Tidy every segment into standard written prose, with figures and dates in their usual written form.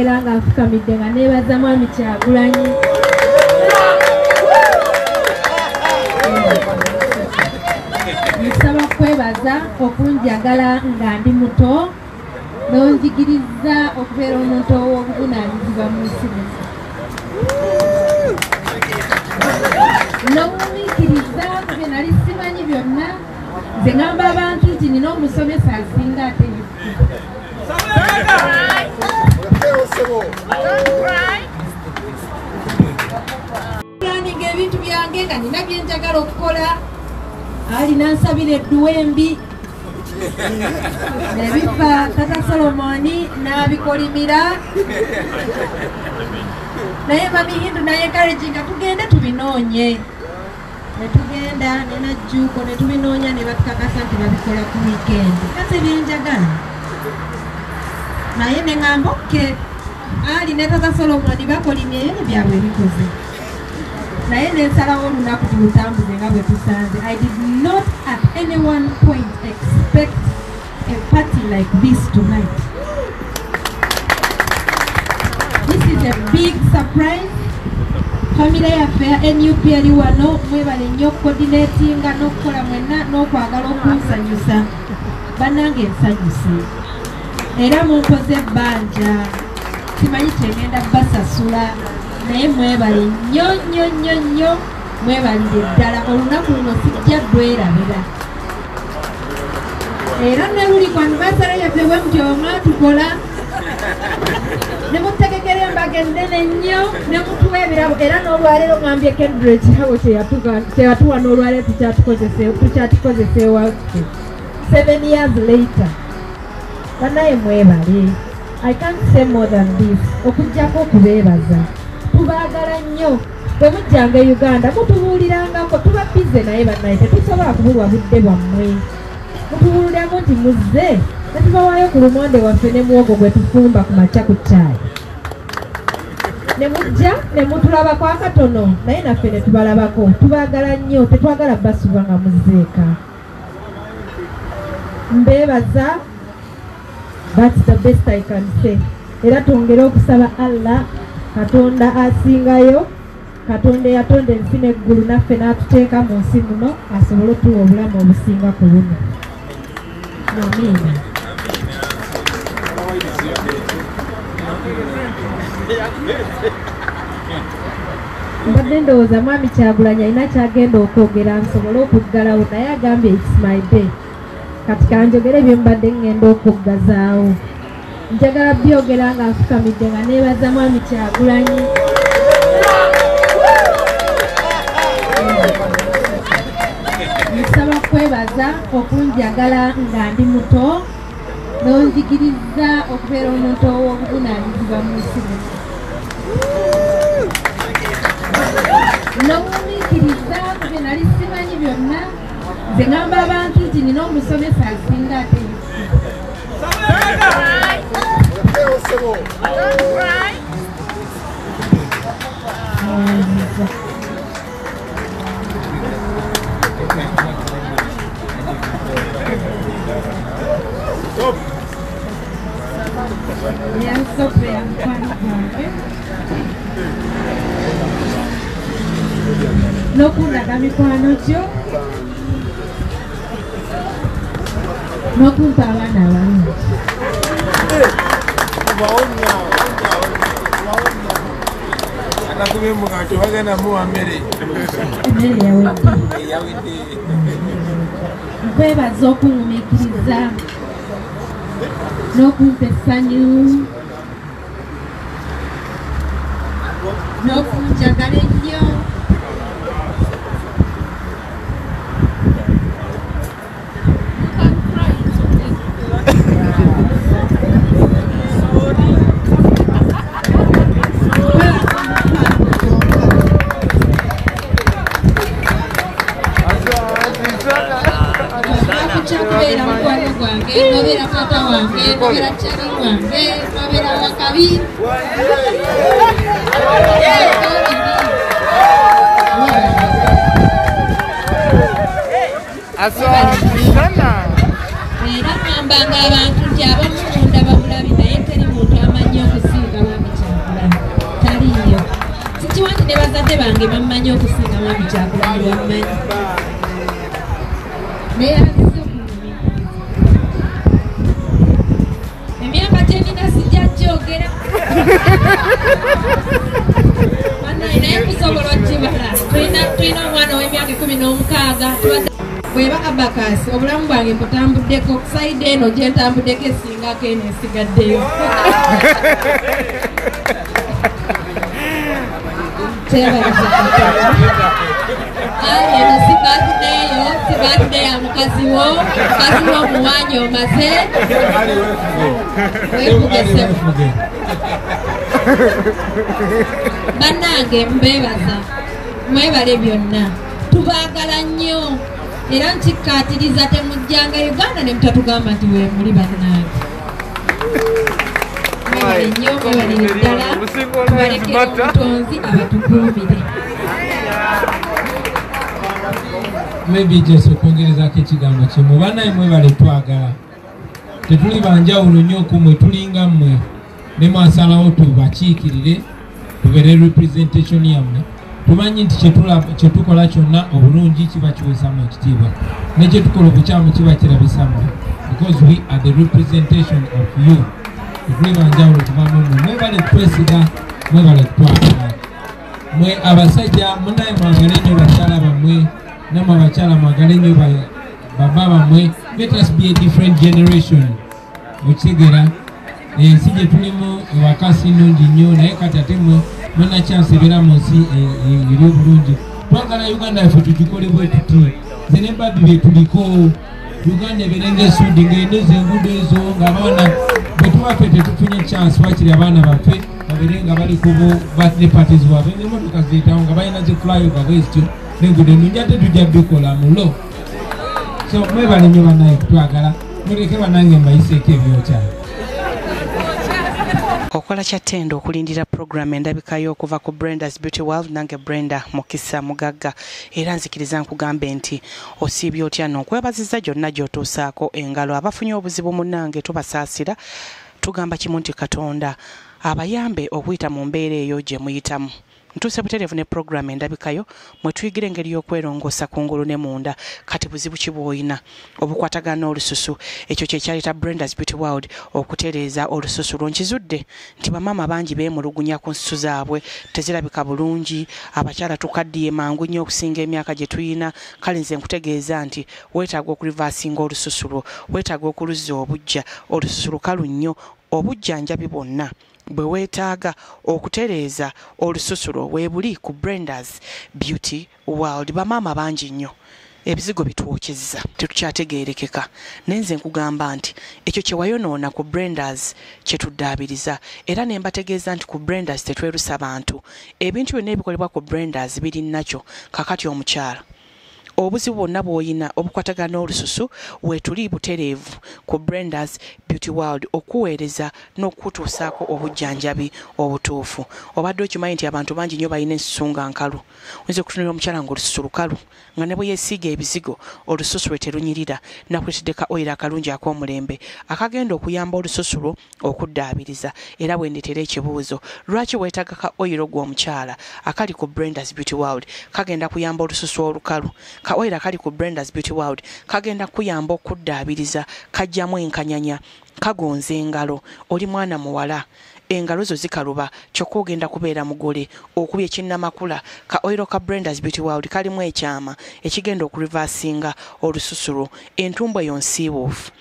Nga afukamidde nga neebaza mwami Kyagulanyi. Nsaba kwebaza okunjagala nga ndi muto n'onjigiriza okubeera omuntu ow'obuvunaanyizibwa mu nsi muno. N'omumiikiriza bye nali simanyi byonna nze ngamba abantu nti nina omusomesa asinga ate ebintu byange nga nina byenjagala okukola ali nansabira edduwembi nebifa tata Solomoni n'abikolimira naye mami Hindu naye encouraging tugende tubinoonye netugenda nenajjuuko netubinoonya ne batukakasa nti babikola ku weekend kase byenjagala naye neŋŋamba oke ali ne tata Solomoni bakolimye ebyo byabwe ebikoze naye nensalawo olunaku tulutambuze nga bwe tusanze. I did not at any one point expect a party like this tonight. This is a big surprise. Family affair NUP ali wano mwebale nnyo coordinatinga n'okukola mwenna n'okwagala okunsanyusa bannange ensanyuse era mumpoze ebbanja simanyi kyengenda basasula naye mwebale nnyo nnyo nnyo nnyo mwebalire ddala olunaku luno sijja dwerabira era ne luli ku anniversary yaffe bwe mutyo mwatukola ne mutegekera embaga ennene nnyo ne mutuwa ebirabo era n'olwaleero ngambye Kendra ekirabo kyeyatuwa n'olwaleero tukyatukozeseewa 7 years later banaye mwebale. I can't say more than this. Okujjako okubeebaza tubaagala nnyo bwe mujjanga Uganda mutubuulirangako tuba bize naye bannaye tetusobola kubulwa budde bwammwe mutubuuliramu nti muzze netubawaayo ku lumonde waffe ne muwogo gwe tufumba ku makya ku caayi ne mujja ne mutulabako akatono naye naffe ne tubalabako tubaagala nnyo tetwagala basuba nga muzzeeka mbeebaza. That's the best I can say. Era twongere okusaba Allah Katonda asingayo Katonda yatonda ensi n'eggulu naffe n'atuteeka mu nsi muno asobole otuwa obulamu obusinga ku buno. Amiina. Mbadde ndowooza mwami Kyagulanyi alina kyagenda okwogera nsobole okuggalawo naye agambye it's my day. Kati kanjogere bye mbadde ngenda okuggazaawo. Njagala byogera nga afukamidde nga neebaza mwami Kyagulanyi. Nsaba kwebaza okunjagala nga ndi muto n'onjigiriza okubeera omuntu ow'obuvunaanyizibwa mu nsi muno. N'omumiikiriza bye nali simanyi byonna nze ngamba abantu nti nina omusomesa asinga ate n'okundaga mikwano gyo n'okumpa abaana abalungi. Nkwebaza okungumiikiriza n'okumpa essanyu n'okunjagala ennyo. Novera tata wange, novera chari wange, novera Akabye. Asaba Zonna. Era ngambanga abantu nti abamu munda babulabi naye teri muntu amanyi okusinga bazadde bange bammanyi okusinga mwami Kyagulanyi bammanyi naye azize okunyumya emyaka gyenina sijja gyogera naye kusobola okibala tulina omwana w'emyaka 16 bweba abakasi obulamu bwange mbutambuddeko saidi eno gye ntambuddeko esingako eno esigaddeyo eno sibadde ya mukazi wo muwanyi omaze wefugesemu bannange mbebaza mwebale byonna tubaagala nnyo era nkikkaatiriza temujjanga Uganda ne mutatugamba nti we muli bannange mwebale nnyo mwebalire ddala tubalekere omutonzi abatukuumire maybe just okwongerezako ekigambo kimu bannaye mwebale twagala tetuli banjawulo nnyo okumwe tulinga mmwe ne mwasalawo tubakiikirire tubeere representation yammwe tumanyi nti kyetukola kyonna obulungi kiba kiwesamu ekitiibwa nekyetukola obukyamu kiba kirabisamu because we are the representation of you tetuli banjawulo tubamu mmwe mwebale twesiga mwebale twagala mwe abasajja munaye mwagale nnyo bakyala bammwe namwe abakyala mwagale nnyo baba bammwe. Let us be a different generation okitegeera ensi gye tulimu ewakasi nnungi nnyo naye kati ate mwena chance ebeera mu nsi eri obulungi twagala Uganda yaffe tugikole bwe tuti nze ne Barbie bye tuliko Uganda ebeere ng'esudi ng'endeeza enguudo ezo ng'abaana bwe tubaffe tetufunye chance wakiri abaana baffe babeere nga bali ku birthday parties bwabwe ng'emmotoka ziyitawo nga balina zi flyover bwezityo n'enguudo ennungi ate tujja bikola mulo so mwebale nnyo bannaye kutwagala muleke bannange mbayiseeko ebyokyalo okola kyatendo okulindira program endabikayo okuva ku Brenda's Beauty World nange Brenda Mukisa Mugagga era nzikiriza nkugambe nti osiibye otya n'okwebaziza gyonna gy'otuusaako engalo abafunye obuzibu munnange tubasaasira tugamba kimu nti Katonda abayambe okuyita mu mbeera eyo gye muyitamu ntuse butereevu ne program endabikayo mwe tuyigire engeri y'okwerongoosa kungulu ne munda kati buzibu ki bw'olina obukwatagana olususu ekyo kye kyaleeta Brenda's Beauty World okutereeza olususu lwonkizudde nti bamaama bangi beemulugunya ku nsusu zaabwe tezirabika bulungi abakyala tukaddiye mangu nnyo okusinga emyaka gye tuyina kale nze nkutegeeza nti weetaaga okulivaasinga olususu lwo weetaaga okuluzza obujja olususu lukalu nnyo obujjanjabi bwonna bwe weetaaga okutereeza olususulo weebuli ku Brenda's Beauty World bamaama bangi nnyo ebizigo bitwokyezza tetukyategeerekeka nenze nkugamba nti ekyo kye wayonoona ku Brenda's kye tuddaabiriza era ne mbategeeza nti ku Brenda's tetwerusa bantu ebintu byonna ebikolebwa ku Brenda's biri nakyo kakati omukyala obuzibu bwonna bw'olina obukwatagana olususu weetuli butereevu ku Brenda's Beauty World okuweereza n'okutuusaako obujjanjabi obutuufu obadde okimanyi nti abantu bangi nnyo balina ensusu nga nkalu oyinza okutunulira omukyala ng'olususu lukalu nga ne bwe yeesiiga ebizigo olususu lwe terunyirira nakuleeteddeka oyiro akalungi ak'omulembe akagenda okuyamba olususu lwo okuddaabiriza era bwendetera ekibuuzo lwaki weetaaga ka oyiro gw'omukyala akali ku Brenda's Beauty World kagenda kuyamba olususu olukalu ka oyiro akali ku Brenda's Beauty World kagenda kuyamba okuddaabiriza kajjamu enkanyanya kagonza engalo oli mwana muwala engalo zo zikaluba kyokka ogenda kubeera mugole okubya ekinnamakula ka oyiro ka Brenda's Beauty World kalimu ekyama ekigenda okurivaasinga olususulo entumbu eyo nsiiwuufu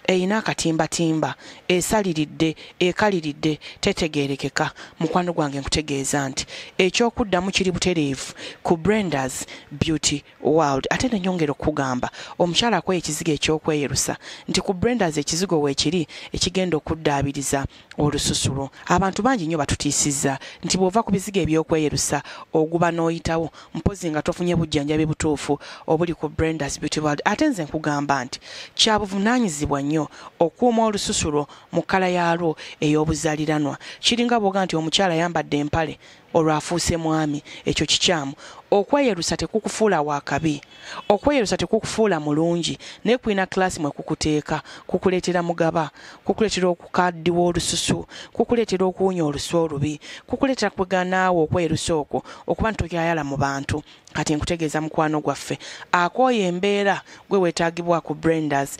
eyina akatimbatimba esaliridde ekaliridde tetegeerekeka mukwano gwange nkutegeeza nti ekyokuddamu kiri butereevu ku Brenda's Beauty World ate nenyongera okugamba omukyala akoye ekizigo ekyokweyerusa nti ku Brenda's ekizigo weekiri ekigenda okuddaabiriza olususulo abantu bangi nnyo batutiisizza nti bw'ova ku bizigo ebyokweyerusa oguba n'oyitawo mpozi nga tofunye bujjanjabi butuufu obuli ku Brenda's Beauty World ate nze nkugamba nti kyabuvunaanyizibwa nnyo nnyo okuuma olususulo mu kkala yaalwo ey'obuzaaliranwa. Kiringa bwoga nti omukyala ayambadde empale olwo afuuse mwami, ekyo kikyamu. Okweyerusa tekukufuula waakabi, okweyerusa tekukufuula mulungi, naye kulina klasi mwe kukuteeka, kukuleetera mugaba, kukuleetera okukaddiwa olususu, kukuleetera okuwunya olusu olubi, kukuleetera kweganaawo okweyerusa okwo okuba ntokyayala mu bantu. Kati nkutegeeza mukwano gwaffe akooye embeera gwe weetaagibwa ku Brendas